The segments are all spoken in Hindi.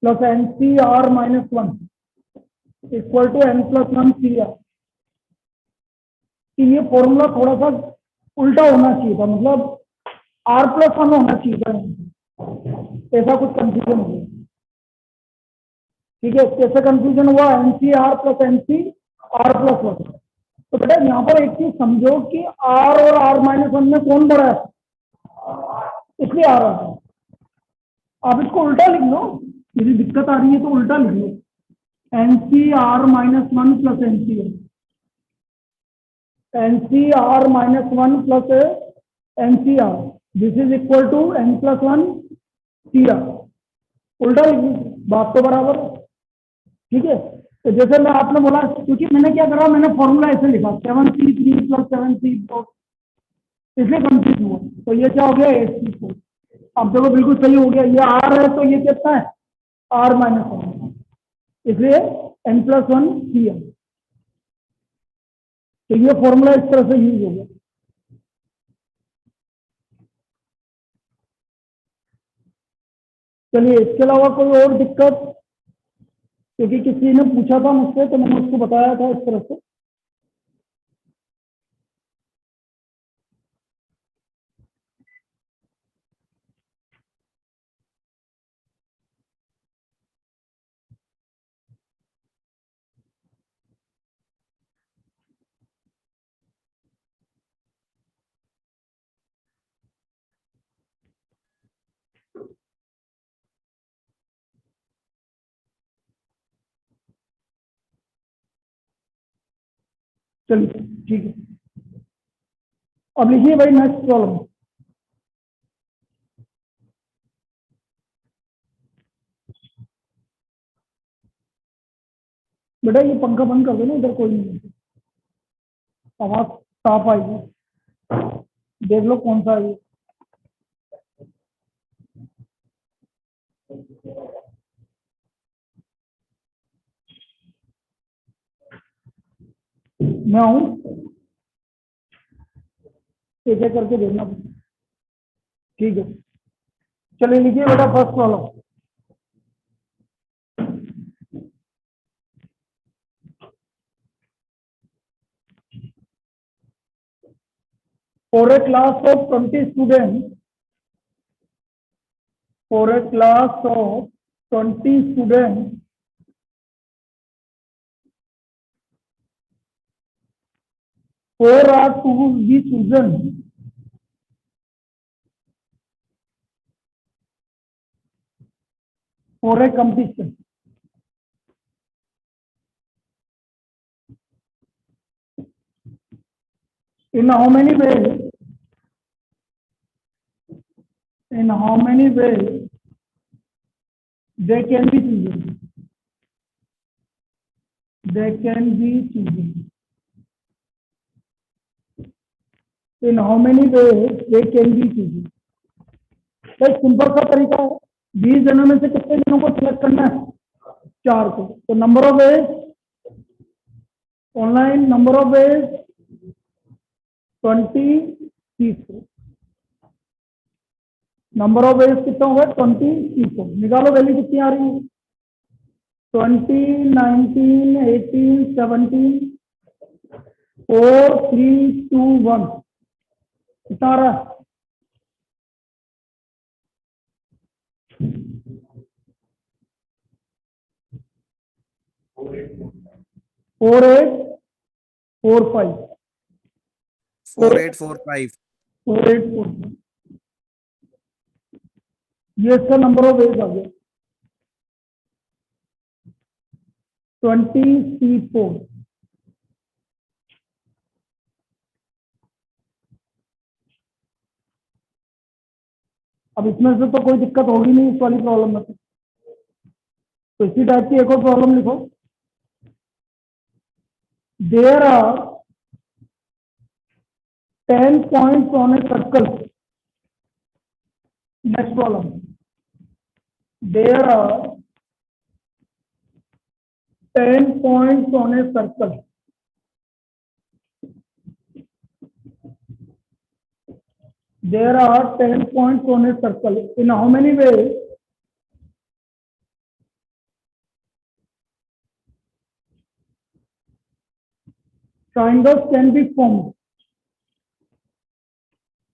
Plus N C R minus one equal to N plus one C R. कि ये फॉर्मूला थोड़ा सा उल्टा होना चाहिए था, मतलब आर प्लस वन होना चाहिए था, ऐसा कुछ कंफ्यूजन हो गया। ठीक है, कैसे कंफ्यूजन हुआ? N C R plus N C R plus one. तो बेटा यहाँ पर एक चीज समझो कि आर और आर माइनस वन में कौन बड़ा है, इसलिए आ रहा है। आप इसको उल्टा लिख लो, यदि दिक्कत आ रही है तो उल्टा लिख लो, N C R minus one plus N C R, N C R minus one plus N C R, this is equal to N plus one C R. उल्टा लिख लो, बात तो बराबर है। ठीक है, तो जैसे मैं आपने बोला, क्योंकि मैंने क्या करा, मैंने फॉर्मूला ऐसे लिखा 7C3 प्लस 7C4, इसलिए कंफ्यूज हुआ। तो ये क्या हो गया, 8C4। अब देखो बिल्कुल सही हो गया, ये आर है तो ये कितना है, आर माइनस वन, इसलिए एन प्लस वन सी है। तो ये फॉर्मूला इस तरह से यूज हो गया। चलिए, इसके अलावा कोई और दिक्कत? क्योंकि किसी ने पूछा था मुझसे तो मैंने उसको बताया था इस तरह से। चलिए ठीक है, अब लिखिए भाई नेक्स्ट प्रॉब्लम। बेटा ये पंखा बंद कर दो ना, इधर कोई नहीं है, आवाज साफ आएगी। देख लो कौन सा है ये। मैं हूं, एक एक करके देखना। ठीक है, चलिए लिखिए बेटा first problem. For a class of 20 students, for a class of 20 students, 4 are to be chosen for a competition. In how many ways? In how many ways they can be chosen? They can be chosen. In how many ways they can be chosen? एक सिंपल सा तरीका है, 20 जनों में से कितने जनों को सिलेक्ट करना है, 4 को। तो number of ways online, number of ways 20, 30। Number of ways कितना होगा, 20, 30। निकालो वैल्यू कितनी आ रही है, 20, 19, 18, 17, 4, 3, 2, 1 कितना आ रहा है, 4845, 4845। 4845, ये इसका नंबर ऑफ वेज आ गया। 20C4, अब इसमें से तो कोई दिक्कत होगी नहीं इस वाली प्रॉब्लम में। तो इसी टाइप की एक और प्रॉब्लम लिखो। There are 10 points on a circle. Next problem, there are 10 points on a circle. There are 10 points on a circle. In how many ways triangles can be formed.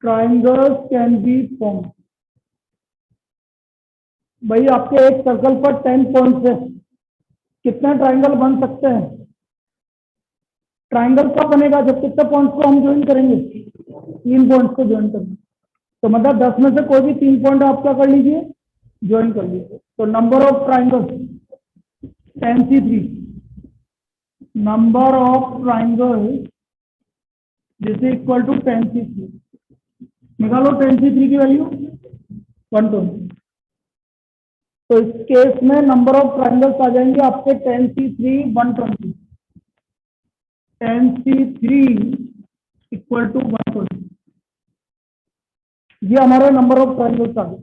Triangles can be formed. भाई आपके एक सर्कल पर 10 पॉइंट्स है, कितने ट्राइंगल बन सकते हैं? ट्राइंगल कब बनेगा? जब कितने पॉइंट्स को हम ज्वाइन करेंगे? 3 पॉइंट्स को ज्वाइन करेंगे। तो मतलब 10 में से कोई भी 3 पॉइंट आप क्या कर लीजिए, ज्वाइन कर लीजिए। तो number of triangles 10C3, number of triangles this is equal to 10C3। निकालो 10C3 की वैल्यू 120। तो इस केस में नंबर ऑफ ट्राइंगल्स आ जाएंगे आपके 10C3 120, 10C3 इक्वल टू 120। ये हमारा नंबर ऑफ ट्राइंगल्स आ गए।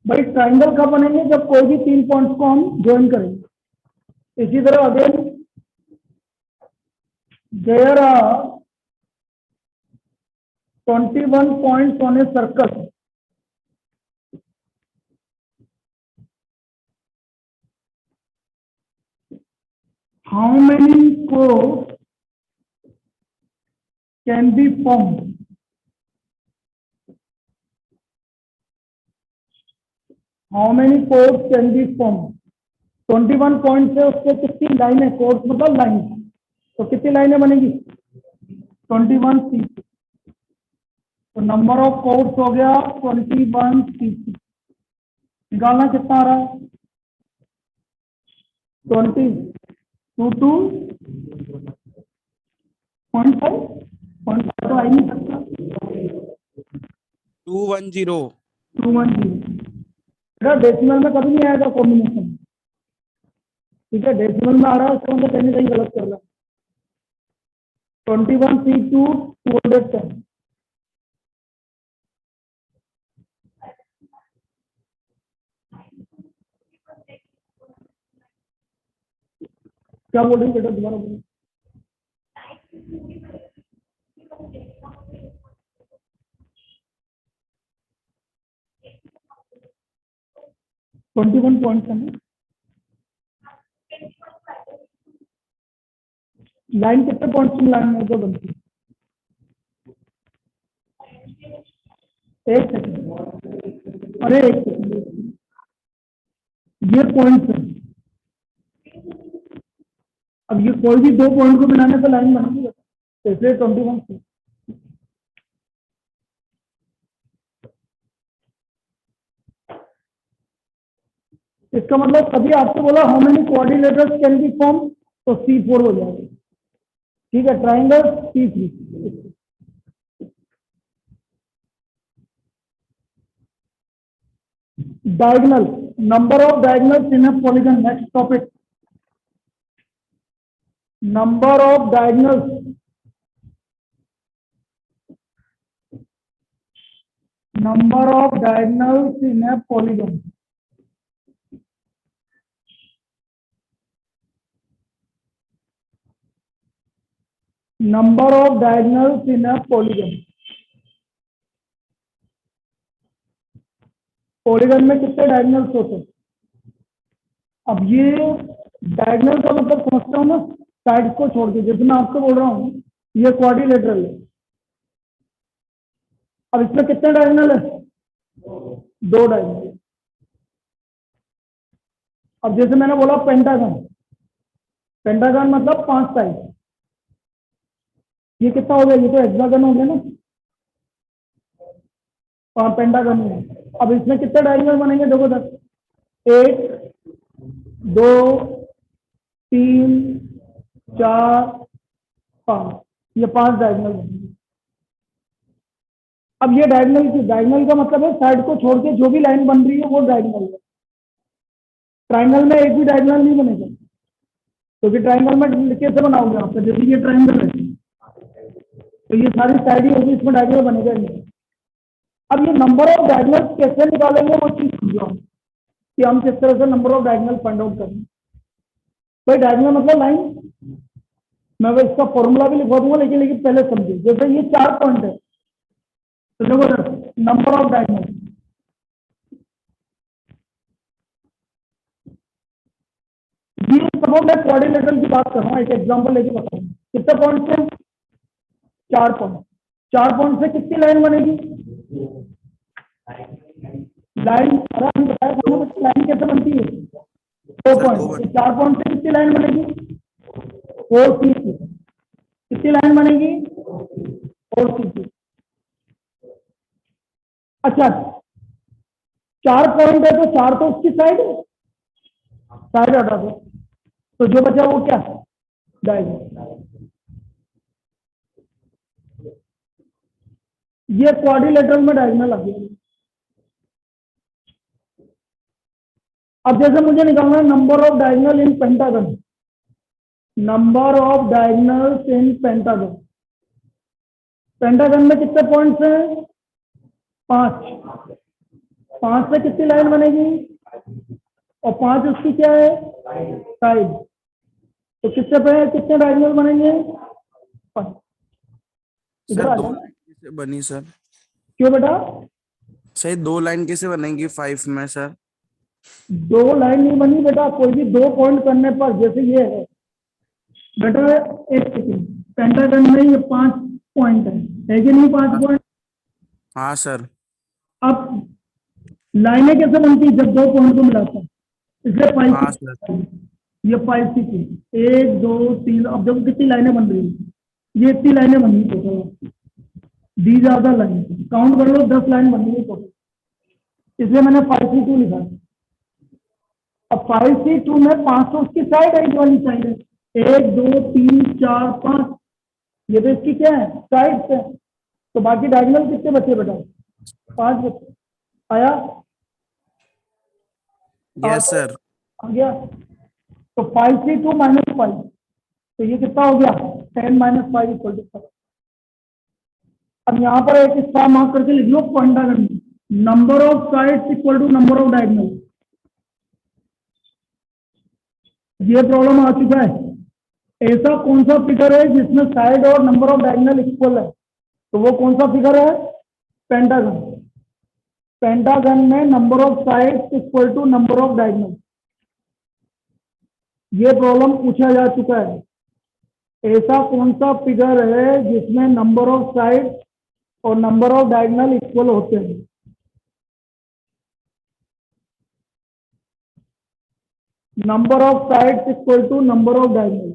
भाई ट्राइंगल कब बनेंगे? जब कोई भी 3 पॉइंट्स को हम ज्वाइन करेंगे। इसी तरह again there are 21 points on a circle. How many chords can be formed? How many chords can be formed? 21 point से उससे कितनी लाइनें, कोर्स मतलब लाइन, तो कितनी लाइनें बनेगी? 21C। तो नंबर ऑफ कोर्स हो गया 21C। निकालना कितना आ रहा है? 20 2 2 0.5 तो आ ही नहीं सकता। 210 बेटा डेसिमल में कभी नहीं आएगा कॉम्बिनेशन, ठीक है? डेसिमल में आ रहा है, उसको हमको कहीं कहीं गलत कर रहा है। 21C2 210। क्या बोल रही बेटा, दोबारा बोलो। 21 पॉइंट है। लाइन कितने पॉइंट्स की लाइन में तो बनती है? एक सेकंड, अरे एक सेकंड, ये पॉइंट है। अब ये कोई भी 2 पॉइंट को मिलाने पर लाइन बनेगी, तो इसलिए 21 से। इसका मतलब कभी आपसे बोला how many coordinators can be form, तो C4 हो जाएगा, ठीक है? Triangle C3। Diagonal, number of diagonals in a polygon. Next topic, number of diagonals, number of diagonals in a polygon. Number of diagonals in a polygon. Polygon में कितने डायगोनल्स होते हैं? अब ये डायगोनल का मतलब समझता हूँ ना, साइड को छोड़ के। जैसे मैं आपको बोल रहा हूँ ये क्वाड्रिलेटरल है, अब इसमें कितने डायगोनल है? 2 डायगोनल। अब जैसे मैंने बोला पेंटागन, पेंटागन मतलब 5 साइड। ये कितना हो गया? ये तो हेक्सागन हो गया ना, और पेंटागन में। अब इसमें कितने डायगोनल बनेंगे? देखो सर, 1 2 3 4 5, ये 5 डायगोनल बनेंगे। अब ये डायगोनल की, डायगोनल का मतलब है साइड को छोड़ के जो भी लाइन बन रही है वो डायगोनल है। ट्राइंगल में एक भी डायगोनल नहीं बनेगा, क्योंकि ट्राइंगल में कैसे बनाओगे आप? जैसे ये ट्राइंगल है तो ये सारी साइड ही होगी, इसमें डायगोनल बनेगा नहीं। अब ये नंबर ऑफ डायगोनल कैसे निकालेंगे वो चीज समझो कि हम किस तरह से number of diagonal find out करेंगे। भाई डायगोनल मतलब लाइन, मैं वो इसका फॉर्मूला भी लिखवा दूंगा, लेकिन पहले समझिए। जैसे ये 4 पॉइंट है, तो देखो सर, नंबर ऑफ डायगोनल, ये सब मैं क्वाड्रिलेटरल की बात कर रहा हूँ, एक एग्जांपल लेके बता रहा हूँ। कितने पॉइंट से? 4 पॉइंट। 4 पॉइंट से कितनी लाइन बनेगी? लाइन अगर बताया था ना, लाइन कैसे बनती है? 2 पॉइंट। तो 4 पॉइंट से कितनी लाइन बनेगी? 4 सी। कितनी लाइन बनेगी? 4 सी। अच्छा, 4 पॉइंट है तो 4 तो उसकी साइड साइड हटा दो, तो जो बचा वो क्या? डायगोनल। ये क्वाड्रिलेटरल में डायगोनल आ गया। अब जैसे मुझे निकालना है number of diagonal in pentagon. Number of diagonals in pentagon. Pentagon में कितने पॉइंट्स हैं? 5। 5 से कितनी लाइन बनेगी? और 5 उसकी क्या है? साइड। तो कितने पे कितने डायगोनल बनेंगे? 5। इधर सर आ दो जाओ। लाइन कैसे बनी सर? क्यों बेटा? सही 2 लाइन कैसे बनेंगी 5 में सर? 2 लाइन नहीं बनी बेटा, कोई भी 2 पॉइंट करने पर, जैसे ये है बेटा, एक सेकेंड, पेंटागन में ये 5 पॉइंट है कि नहीं? 5 पॉइंट। हाँ सर। अब लाइनें कैसे बनती है? जब 2 पॉइंट को मिलाता है, इसलिए हाँ सर। 5। ये 5 सी 1 2 3। अब देखो कितनी लाइनें बन रही है, ये इतनी लाइनें बन रही टोटल। दी ज्यादा लाइन काउंट कर लो, 10 लाइन बन रही है टोटल, इसलिए मैंने 5 सी 2 लिखा है। अब 5 सी 2 में 5 तो उसकी साइड है, एक वाली साइड है। 1 2 3 4 5, ये तो इसकी क्या है? साइड है। तो बाकी डायगोनल कितने बचे बेटा? 5 बचे। आया? आ यस सर। गया? तो 5 सी 2 - 5, तो ये कितना हो गया? 10 - 5 = 7। अब यहाँ पर एक स्टार मार्क करके लिख लो पेंटागन में, number of sides equal to number of diagonal. ये प्रॉब्लम आ चुका है। ऐसा कौन सा फिगर है जिसमें साइड और नंबर ऑफ डायगोनल इक्वल है? तो वो कौन सा फिगर है? पेंटागन। पेंटागन में number of sides equal to number of diagonal. ये प्रॉब्लम पूछा जा चुका है। ऐसा कौन सा फिगर है जिसमें नंबर ऑफ साइड्स और नंबर ऑफ डायगोनल इक्वल होते हैं? Number of sides equal to number of diagonal.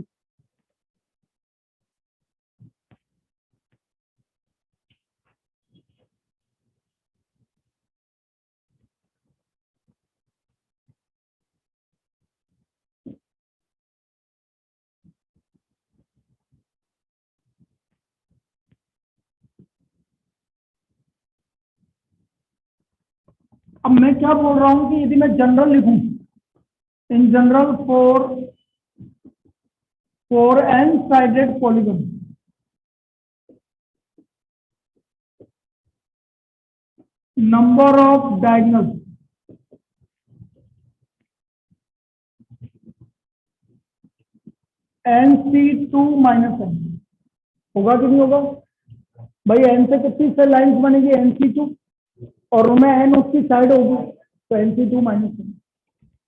अब मैं क्या बोल रहा हूं कि यदि मैं जनरल लिखूं, in general for N sided polygon, number of diagonal NC2 - N होगा कि नहीं होगा? भाई एन से कितनी से लाइंस बनेगी? NC2, और में एन उसकी साइड होगी, तो NC2 - N।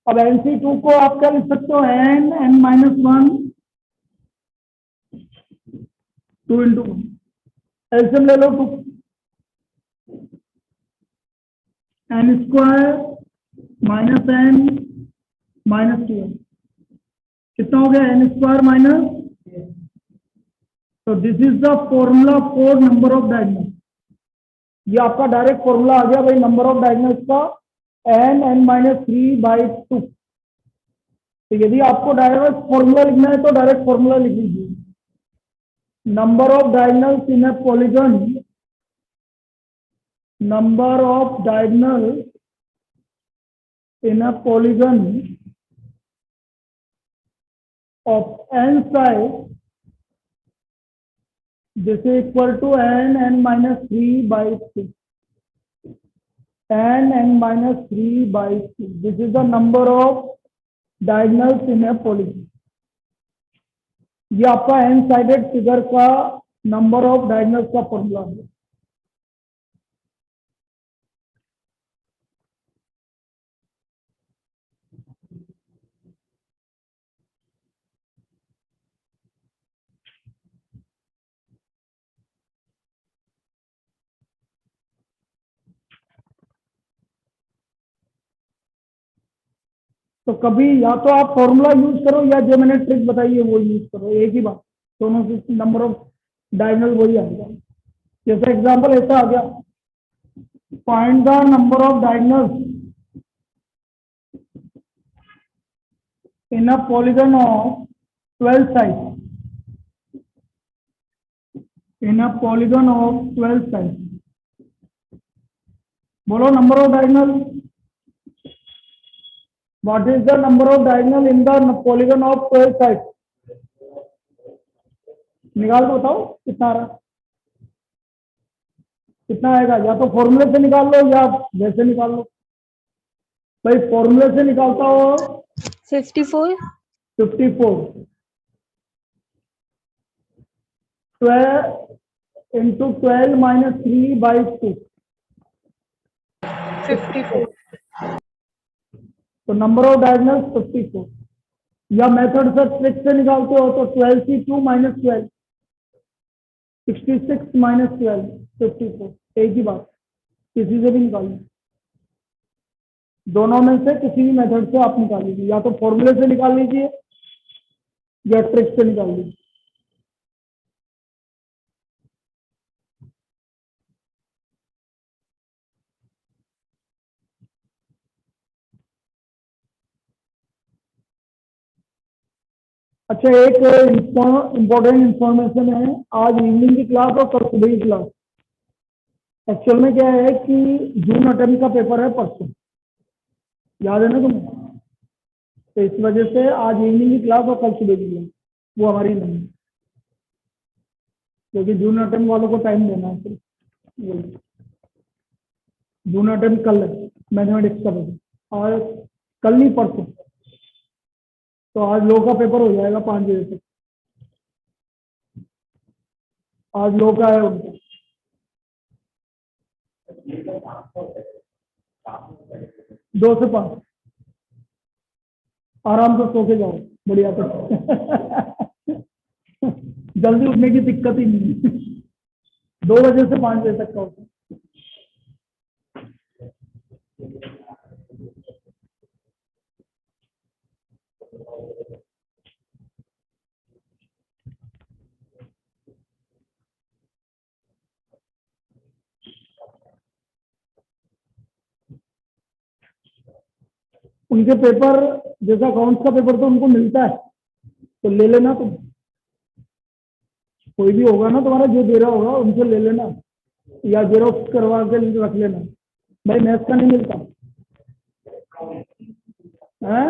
अब NC2 को आप क्या लिख सकते हो? N - 1 2 × 1। एल्सियम ले लो 2, n² - n - 2। कितना हो गया? n² माइनस, तो this is the formula for number of diagonal. ये आपका डायरेक्ट फॉर्मूला आ गया भाई नंबर ऑफ डायगोनल्स का, n - 3/2। तो यदि आपको डायरेक्ट फॉर्मूला लिखना है तो डायरेक्ट फॉर्मूला लिख लीजिए। Number of diagonals in A polygon, number of diagonals in A polygon of n side, this is equal to n - 3/2. n - 3/2. This is the number of diagonals in a polygon. ये आपका n साइडेड फिगर का नंबर ऑफ डायगोनल्स का फॉर्मूला है। तो कभी या तो आप फॉर्मूला यूज करो या जो मैंने ट्रिक बताई है वो यूज करो, एक ही बात, दोनों से नंबर ऑफ डायगोनल वही आएगा। जैसे एग्जांपल ऐसा आ गया, find the number of diagonals in a polygon of 12 side, in a polygon of 12 side. बोलो number of diagonal, what is the number of diagonal in the polygon of 12 side? निकाल के बताओ कितना आ रहा है, कितना आएगा? या तो फॉर्मूले से निकाल लो या वैसे निकाल लो। भाई फॉर्मूले से निकालता हो 54 54, 12 इंटू 12 माइनस 3/2, 54 तो नंबर ऑफ डायगोनल्स 54। या मेथड से ट्रिक से निकालते हो तो 12c2 माइनस 12, 66 माइनस 12, 54, एक ही बात, किसी से भी निकालिए, दोनों में से किसी भी मेथड से आप निकाल लीजिए, या तो फॉर्मूले से निकाल लीजिए या ट्रिक से निकाल लीजिए। अच्छा, एक इम्पोर्टेंट इंफॉर्मेशन है, आज इवनिंग की क्लास और कल सुबह की क्लास। एक्चुअल में क्या है कि जून अटेम्प्ट का पेपर है परसों, याद है ना तुम्हें? तो इस वजह से आज इवनिंग की क्लास और कल सुबह की क्लास वो हमारी नहीं है, क्योंकि जून अटेम्प्ट वालों को टाइम देना है सिर्फ। जून अटेम्प्ट कल है मैथमेटिक्स का पेपर, और कल नहीं परसों। तो आज लोग का पेपर हो जाएगा 5 बजे तक, आज लोग का है उनका। 2 से 5 आराम से सो के जाओ, बढ़िया तो जल्दी उठने की दिक्कत ही नहीं है। 2 बजे से 5 बजे तक का होता है। उनके पेपर जैसा अकाउंट्स का पेपर तो उनको मिलता है, तो ले लेना तुम, कोई भी होगा ना तुम्हारा जो दे रहा होगा उनसे ले लेना, या जेरोक्स करवा के रख लेना। भाई मैथ्स का नहीं मिलता है,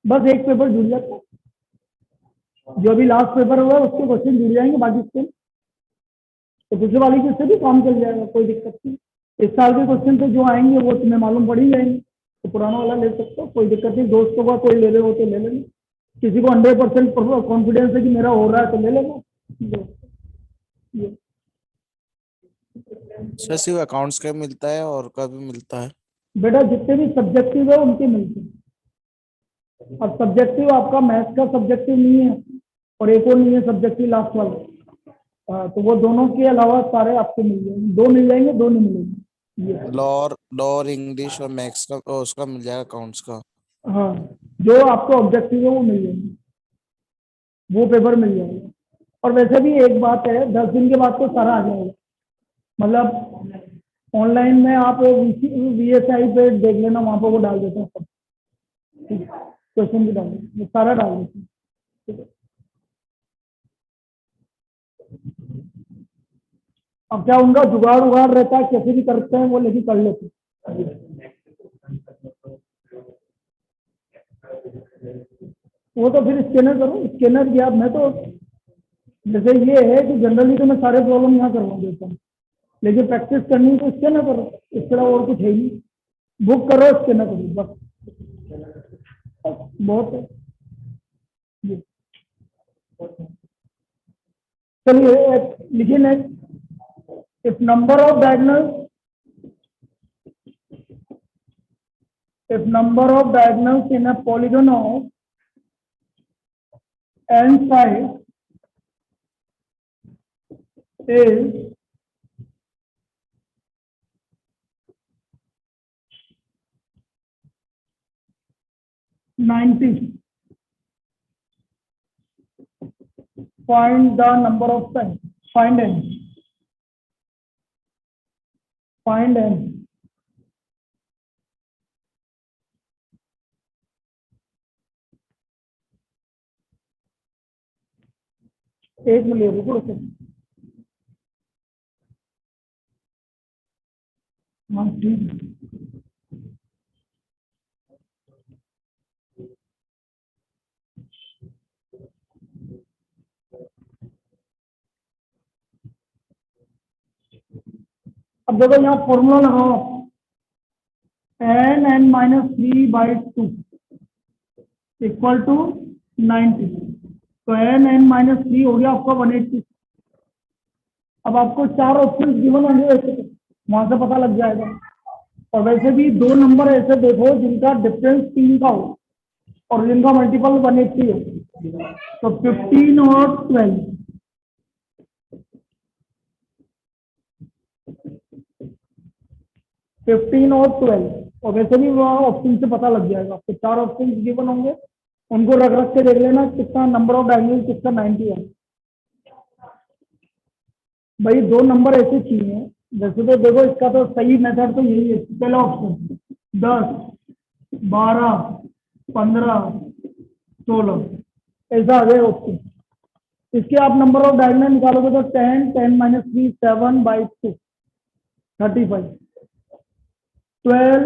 बस एक पेपर जुड़ जाता है, जो अभी लास्ट पेपर हुआ उसके क्वेश्चन जुड़ जाएंगे, बाकी से तो दूसरे वाले के से भी काम चल जाएगा, कोई दिक्कत नहीं। इस साल के क्वेश्चन तो जो आएंगे वो तुम्हें मालूम पड़ ही जाएंगे, तो पुराना वाला ले सकते हो, कोई दिक्कत नहीं। दोस्तों का कोई ले ले हो तो ले लेना, किसी को 100% कॉन्फिडेंस है कि मेरा हो रहा है तो ले लेना। सर सिर्फ अकाउंट्स का मिलता है और का भी मिलता है? बेटा जितने भी सब्जेक्टिव है उनके मिलते हैं। अब सब्जेक्टिव आपका मैथ्स का सब्जेक्टिव नहीं है और एक और नहीं है सब्जेक्टिव लास्ट वाला, तो वो दोनों के अलावा सारे आपको मिल जाएंगे, 2 मिल जाएंगे, 2 नहीं मिलेंगे ये। लॉ और इंग्लिश और मैथ्स का और उसका मिल जाएगा अकाउंट्स का? हाँ, जो आपको ऑब्जेक्टिव है वो मिल जाएंगे, वो पेपर मिल जाएगा। और वैसे भी एक बात है, 10 दिन के बाद तो सारा आ जाएगा, मतलब ऑनलाइन में आप VSI पे देख लेना, वहां पर वो डाल देते हैं सब, क्वेश्चन भी डाल देते हैं, सारा डाल देते हैं, ठीक है। अब क्या उनका जुगाड़ उगाड़ रहता है, कैसे भी करते हैं वो, लेकिन कर लेते हैं। वो तो फिर स्कैनर करो, स्कैनर किया मैं तो, जैसे ये है कि जनरली तो मैं सारे प्रॉब्लम यहाँ करवा देता हूँ, लेकिन प्रैक्टिस करनी तो स्कैनर करो, इस तरह और कुछ है नहीं, बुक करो स्कैनर करो, बस बहुत है। ये चलिए लिखिए next, if number of diagonals, if number of diagonals in a polygon of n sides is 90. Find the number of times. Find n. Find n. एक मिनट रुको। हाँ ठीक है। अब देखो यहाँ फॉर्मूला लगाओ, n(-3/2) इक्वल टू 90। तो n(-3) हो गया आपका 180। अब आपको 4 ऑप्शन गिवन होंगे वैसे तो वहां से पता लग जाएगा। और वैसे भी 2 नंबर ऐसे देखो जिनका डिफरेंस 3 का हो और जिनका मल्टीपल 180 हो। तो 15 और 12, 15 और 12, और वैसे भी वह ऑप्शन से पता लग जाएगा। आपको 4 ऑप्शन गिवन होंगे, उनको रख रख के देख लेना कितना नंबर ऑफ डायगोनल, किसका 90 है। भाई 2 नंबर ऐसे चाहिए, वैसे तो देखो इसका तो सही मेथड तो यही है। पहला ऑप्शन 10, 12, 15, 16 ऐसा आ जाए ऑप्शन। इसके आप नंबर ऑफ डायगोनल निकालोगे तो 10, 10-3, 7/2, 35, 12,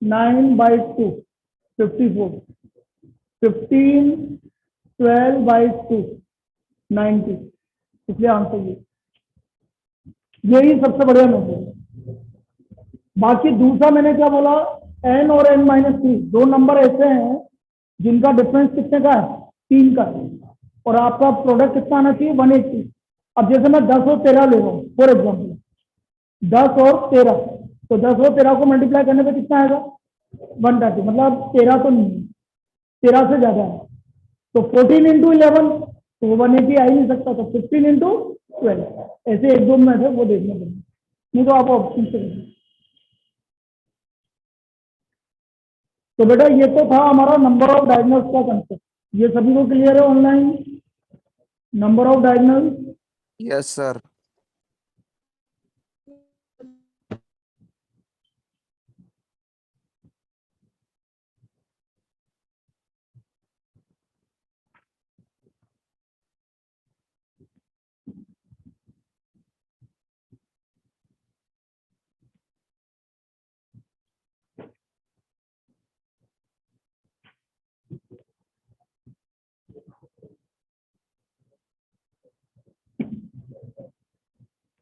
9/2, 54, 15, 12/2, 90। इसलिए आंसर यही सबसे बढ़िया मेथड है। बाकी दूसरा मैंने क्या बोला, n और n-3 2 नंबर ऐसे हैं जिनका डिफरेंस कितने का है, 3 का है, और आपका प्रोडक्ट कितना आना चाहिए, 180। अब जैसे मैं 10 और 13 ले रहा हूँ फॉर एग्जाम्पल, 10 और 13, तो 10 और 13 को मल्टीप्लाई करने पे कितना आएगा, 130। मतलब 13 तो नहीं है, 13 से ज्यादा है। तो 14 इंटू 11, तो वो 180 आ ही नहीं सकता। तो 15 इंटू 12, ऐसे एक दो में से वो देखने पड़ेगा, नहीं तो आप ऑप्शन से देखिए। तो बेटा ये तो था हमारा नंबर ऑफ डायगोनल्स का कंसेप्ट। ये सभी को क्लियर है online, number of diagonals? Yes sir.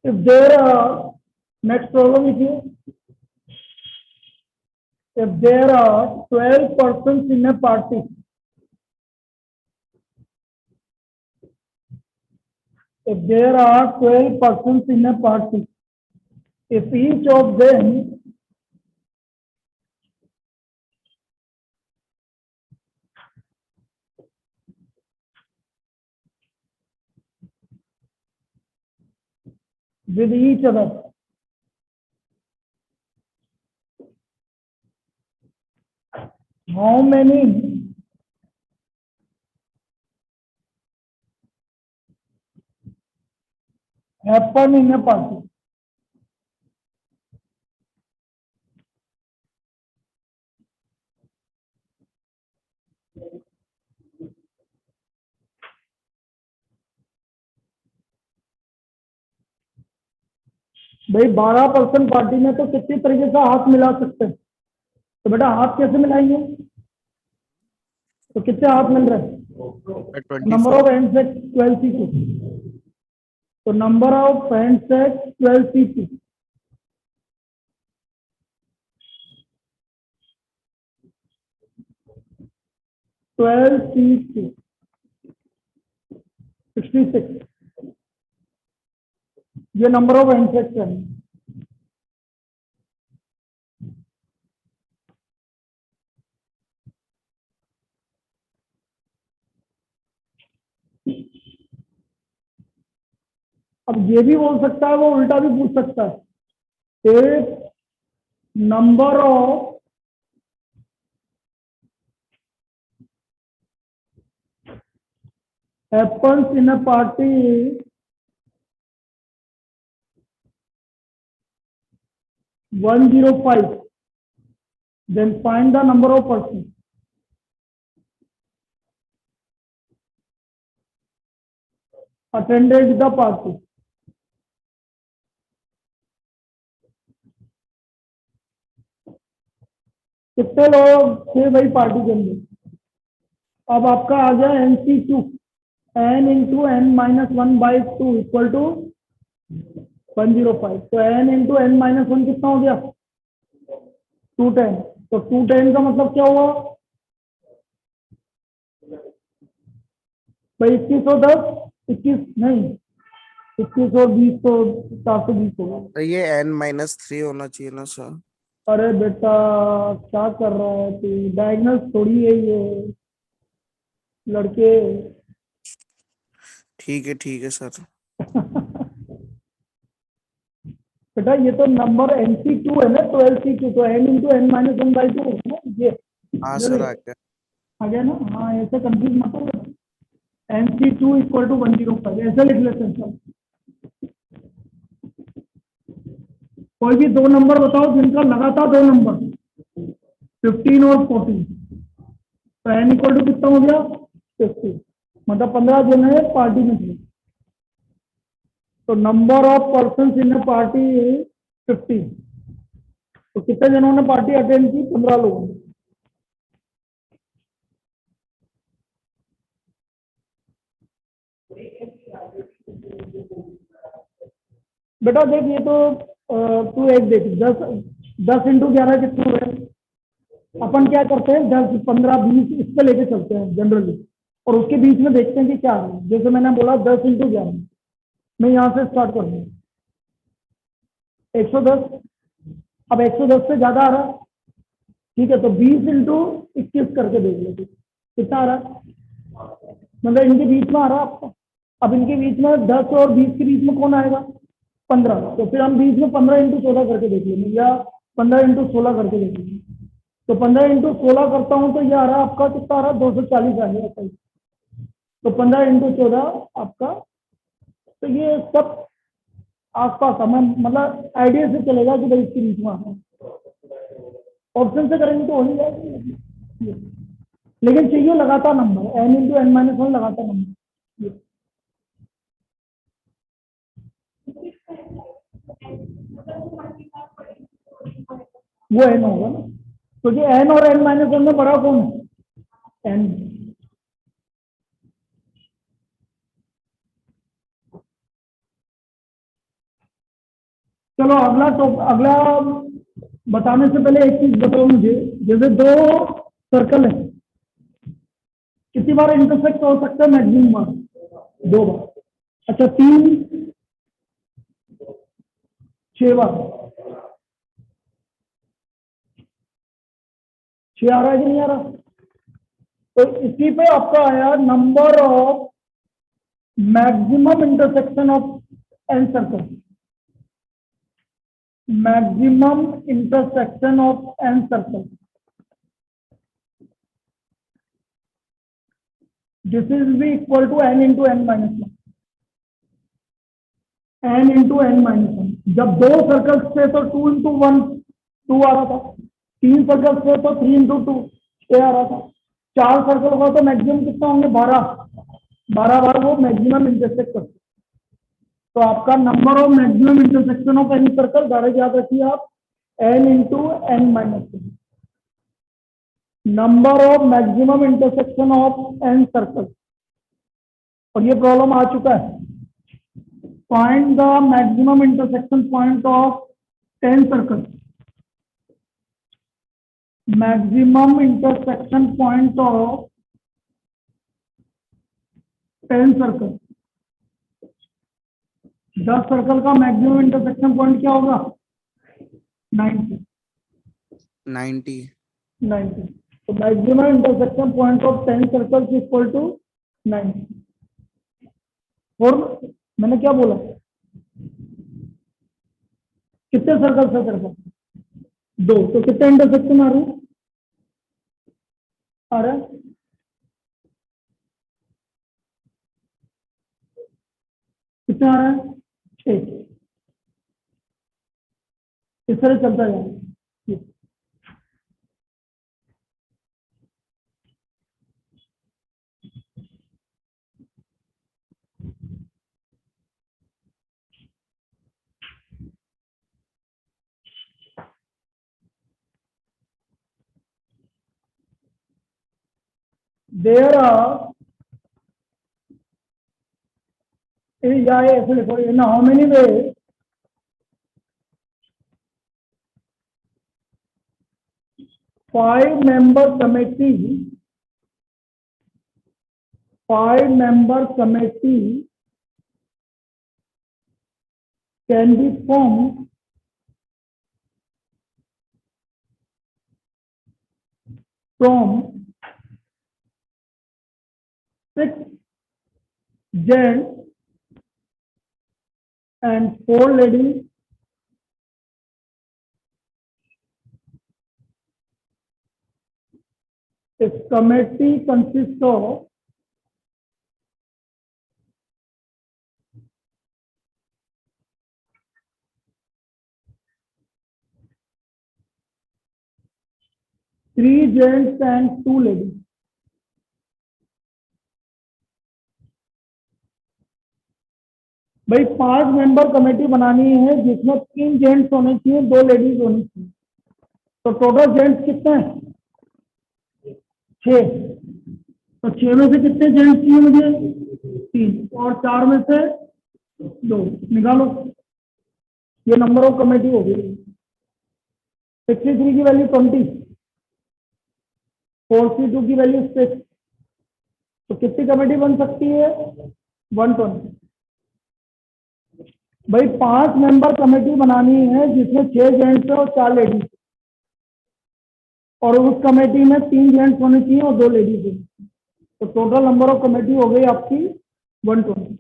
If there are, next problem is here. If there are 12 persons in a party, if there are 12 persons in a party, if each of them with each other how many happen in a party? भाई 12% पार्टी में तो कितनी तरीके से हाथ मिला सकते हैं। तो बेटा हाथ कैसे मिलाएंगे, तो कितने हाथ मिल रहे हैं, नंबर 24। ऑफ हैंड्स है 12 तो नंबर ऑफ हैंड्स है 12 66, ये नंबर ऑफ हैंड्स है। अब ये भी बोल सकता है, वो उल्टा भी पूछ सकता है, एक number of happens in a party 105, then find the number of persons. Attended the party. कितने लोग थे भाई पार्टी के अंदर? अब आपका आ गया NC2, n into n minus one by two equal to 105. तो n into n minus one कितना हो गया? 210. तो 210 का मतलब क्या हुआ भाई? 2110, 21 नहीं, 21 और 20 तो 420 होगा. तो ये n-3 होना चाहिए ना सर? अरे बेटा क्या कर रहा है तू? डायगोनल थोड़ी है ये लड़के. ठीक है सर. बेटा ये तो नंबर NC2 है ना, 12C2, तो n into n minus one by to होगा ना ये. हाँ सर आ गया. आ गया ना? हाँ, ऐसे कंफ्यूज मत हो. NC2 इक्वल टू 105 ऐसे लिख लेते हैं सब. कोई भी दो नंबर बताओ जिनका लगातार दो नंबर 15 और 14. तो n इक्वल टू कितना हो गया? 50. मतलब 15 जन है पार्टी में थे. तो number of person in a party 50. तो कितने जनों ने पार्टी अटेंड की? 15 लोगों ने. बेटा देख, ये तो तू एक देख, 10 इंटू 11 कितना है? अपन क्या करते हैं, 10 15 20 इस पे लेके चलते हैं जनरली, और उसके बीच में देखते हैं कि क्या है. जैसे मैंने बोला 10 इंटू 11, मैं यहाँ से स्टार्ट कर दूँ 110. अब 110 से ज्यादा आ रहा है, ठीक है, तो 20 इंटू 21 करके देख लेते कितना आ रहा है. मतलब इनके बीच में आ रहा है आपका. अब इनके बीच में 10 और 20 के बीच में कौन आएगा? 15. तो फिर हम बीच में 15 इंटू 14 करके देख लेंगे, या 15 इंटू 16 करके देख लेंगे. तो 15 इंटू 16 करता हूँ तो ये आ रहा है आपका कितना आ रहा है? 240 आ गया. तो 15 इंटू 14 आपका. तो ये सब आसपास हमें मतलब आइडिया से चलेगा कि भाई इसके बीच में आता है. ऑप्शन से करेंगे तो हो ही जाएगा, लेकिन चाहिए लगातार number. n into n minus one लगातार नंबर. वो n होगा ना, क्योंकि n और n माइनस वन में बड़ा कौन है? n. चलो अगला बताने से पहले एक चीज बताओ मुझे. जैसे दो सर्कल है, कितनी बार इंटरसेक्ट हो सकता है? मैक्सिमम बार 2 बार. अच्छा 3 6 बार. 6 आ रहा है कि नहीं आ रहा? तो इसी पे आपका आया number of maximum intersection of n circle. Maximum intersection of n circle, this is be equal to n into n minus one. n into n minus one. जब 2 सर्कल्स थे तो 2 इंटू 1 2 आ रहा था. 3 सर्कल्स थे तो 3 इंटू 2 6 आ रहा था. 4 सर्कल हुआ तो मैक्सिमम कितना होंगे? 12 बार वो मैक्सिमम इंटरसेक्ट करते. तो आपका number of maximum intersection of any circle direct याद रखिए आप, n into n minus one. Number of maximum intersection of n circle. और ये प्रॉब्लम आ चुका है. Find the maximum intersection point of 10 circle. Maximum intersection point of 10 circle. 10 circle का मैक्सिमम इंटरसेक्शन पॉइंट क्या होगा? 90. 90. तो maximum intersection point of 10 circle equal to 90. और मैंने क्या बोला? कितने सर्कल है तेरे पास? 2. तो कितने इंटरसेक्शन आ रहे हैं? आ रहा है कितना आ रहा है? 6। इस तरह चलता जाएगा। देयर या ऐसे लिखो, in how many ways five-member committee can be formed from 6 gents and 4 ladies. This committee consists of three gents and 2 ladies. भाई 5 मेंबर कमेटी बनानी है जिसमें 3 जेंट्स होने चाहिए, 2 लेडीज होनी चाहिए। तो टोटल जेंट्स कितने हैं? 6। तो 6 में से कितने जेंट्स चाहिए मुझे? 3, और 4 में से 2 निकालो। ये नंबर ऑफ कमेटी हो गई। 63 की वैल्यू 20, 42 की वैल्यू 6। तो कितनी कमेटी बन सकती है? 120। भाई 5 मेंबर कमेटी बनानी है जिसमें 6 जेंट्स और 4 लेडीज, और उस कमेटी में 3 जेंट्स होने चाहिए और 2 लेडीज है। तो टोटल नंबर ऑफ कमेटी हो गई आपकी 120।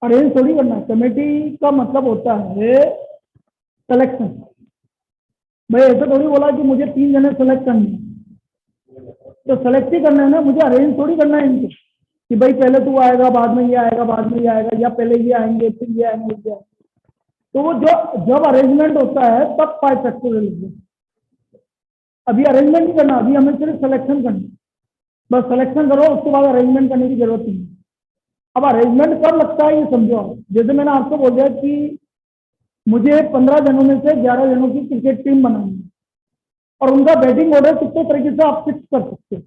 अरेंज थोड़ी करना, कमेटी का मतलब होता है सिलेक्शन। भाई ऐसा थोड़ी बोला कि मुझे 3 जने सेलेक्ट करने हैं, तो सेलेक्ट ही करना है ना, मुझे अरेंज थोड़ी करना है इनको कि भाई पहले तू आएगा, बाद में ये आएगा, बाद में ये आएगा, या पहले ये आएंगे फिर ये आएंगे, ये आएंगे। तो वो जब अरेंजमेंट होता है तब 5 फैक्टोरियल होते हैं। अभी अरेंजमेंट नहीं करना, अभी हमें सिर्फ सिलेक्शन करना है। बस सिलेक्शन करो, उसके बाद अरेंजमेंट करने की जरूरत नहीं है। अब अरेंजमेंट कब लगता है ये समझो आप। जैसे मैंने आपको बोल दिया कि मुझे 15 जनों में से 11 जनों की क्रिकेट टीम बनानी है, और उनका बैटिंग ऑर्डर कितने तरीके से आप फिक्स कर सकते हो।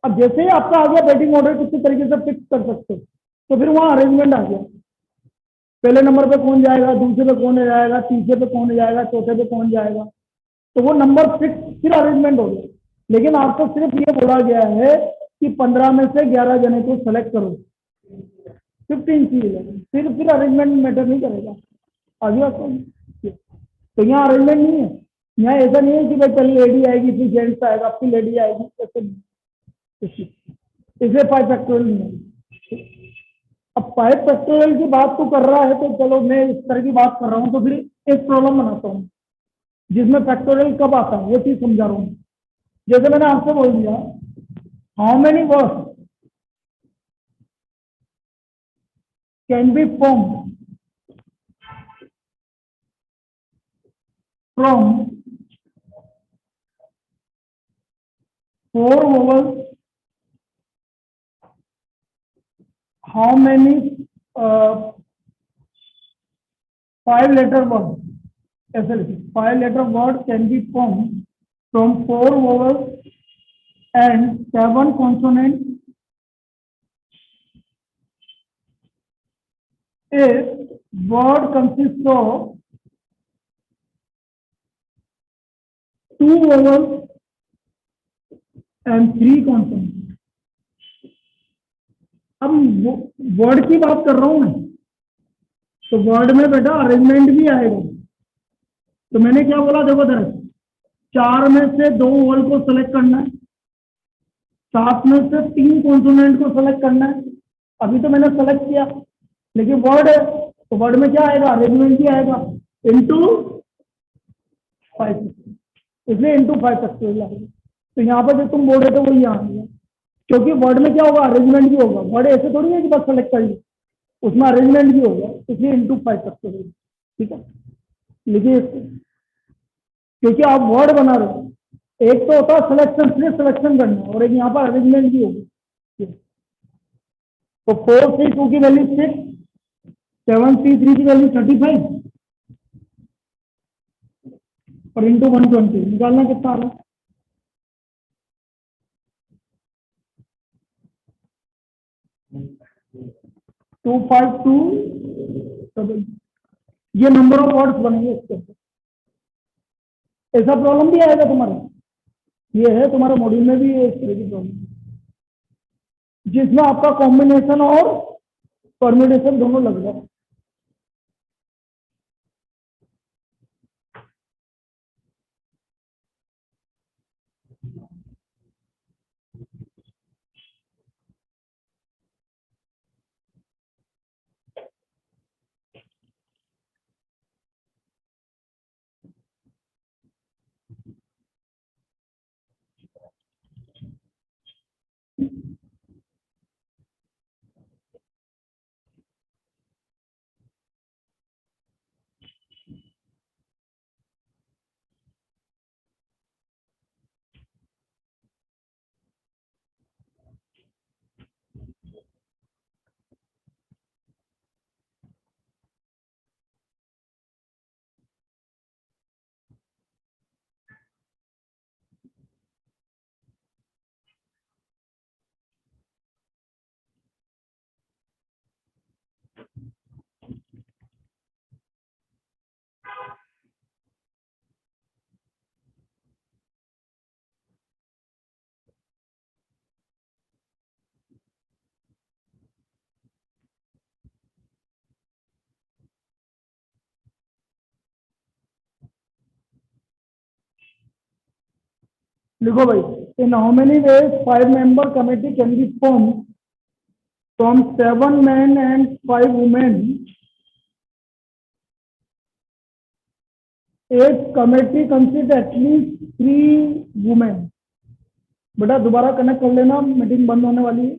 अब जैसे ही आपका आ गया बैटिंग ऑर्डर कितने तरीके से फिक्स कर सकते हो, तो फिर वहां अरेंजमेंट आ गया। पहले नंबर पे कौन जाएगा, दूसरे पे कौन जाएगा, तीसरे पे कौन जाएगा, चौथे पे कौन जाएगा, तो वो नंबर फिक्स, फिर अरेंजमेंट हो गया। लेकिन आपको सिर्फ ये बोला गया है कि 15 में से 11 जने को सेलेक्ट करो, 15 चाहिए, फिर अरेंजमेंट मैटर नहीं करेगा। आगे आपको तो यहाँ अरेंजमेंट नहीं है। यहाँ ऐसा नहीं है कि भाई पहले लेडी आएगी फिर जेंट्स आएगा फिर लेडी आएगी, ऐसे नहीं। इसे 5 फैक्टोरियल नहीं है। अब 5 फैक्टोरियल की बात तो कर रहा है, तो चलो मैं इस तरह की बात कर रहा हूँ, तो फिर एक प्रॉब्लम बनाता हूँ जिसमें फैक्टोरियल कब आता है वो चीज समझा रहा हूँ। जैसे मैंने आपसे बोल दिया, how many words can be form from 4 vowels, how many 5-letter word, ऐसे लिखिए, 5-letter word can be formed from 4 vowels and 7 consonants if word consists of 2 vowels and 3 consonants। अब वर्ड की बात कर रहा हूं मैं, तो वर्ड में बेटा अरेंजमेंट भी आएगा। तो मैंने क्या बोला, देखो दरअसल 4 में से 2 वोवल को सेलेक्ट करना है, 7 में से 3 कॉन्सोनेंट को सेलेक्ट करना है। अभी तो मैंने सेलेक्ट किया, लेकिन वर्ड है तो वर्ड में क्या आएगा, अरेंजमेंट भी आएगा इनटू 5, इसलिए इनटू 5 फैक्टोरियल आएगा। तो यहाँ पर जो तुम बोल रहे थे वो यहाँ आ गया। क्योंकि वर्ड में क्या होगा, अरेंजमेंट भी होगा। वर्ड ऐसे थोड़ी है कि बस सेलेक्ट करिए, उसमें अरेंजमेंट भी होगा, इसलिए इंटू 5 करते हैं। ठीक है, लिखिए इसको, क्योंकि आप वर्ड बना रहे हो, एक तो होता है सिलेक्शन, सिर्फ सिलेक्शन करना, और एक यहाँ पर अरेंजमेंट भी होगा। तो 4C2 की वैल्यू 6, 7C3 की वैल्यू 35 और इंटू 120 निकालना कितना आ रहा है? 252। ये नंबर ऑफ वर्ड्स बनेंगे इसके ऊपर। ऐसा प्रॉब्लम भी आएगा तुम्हारा, ये है तुम्हारे मॉड्यूल में भी इस तरह की प्रॉब्लम, जिसमें आपका कॉम्बिनेशन और परम्यूटेशन दोनों लग जाए। लिखो भाई, in how many ways 5 member committee can be form from 7 men and 5 women। एक कमेटी कंसिस्ट एटलीस्ट 3 women। बेटा दोबारा कनेक्ट कर लेना, मीटिंग बंद होने वाली है।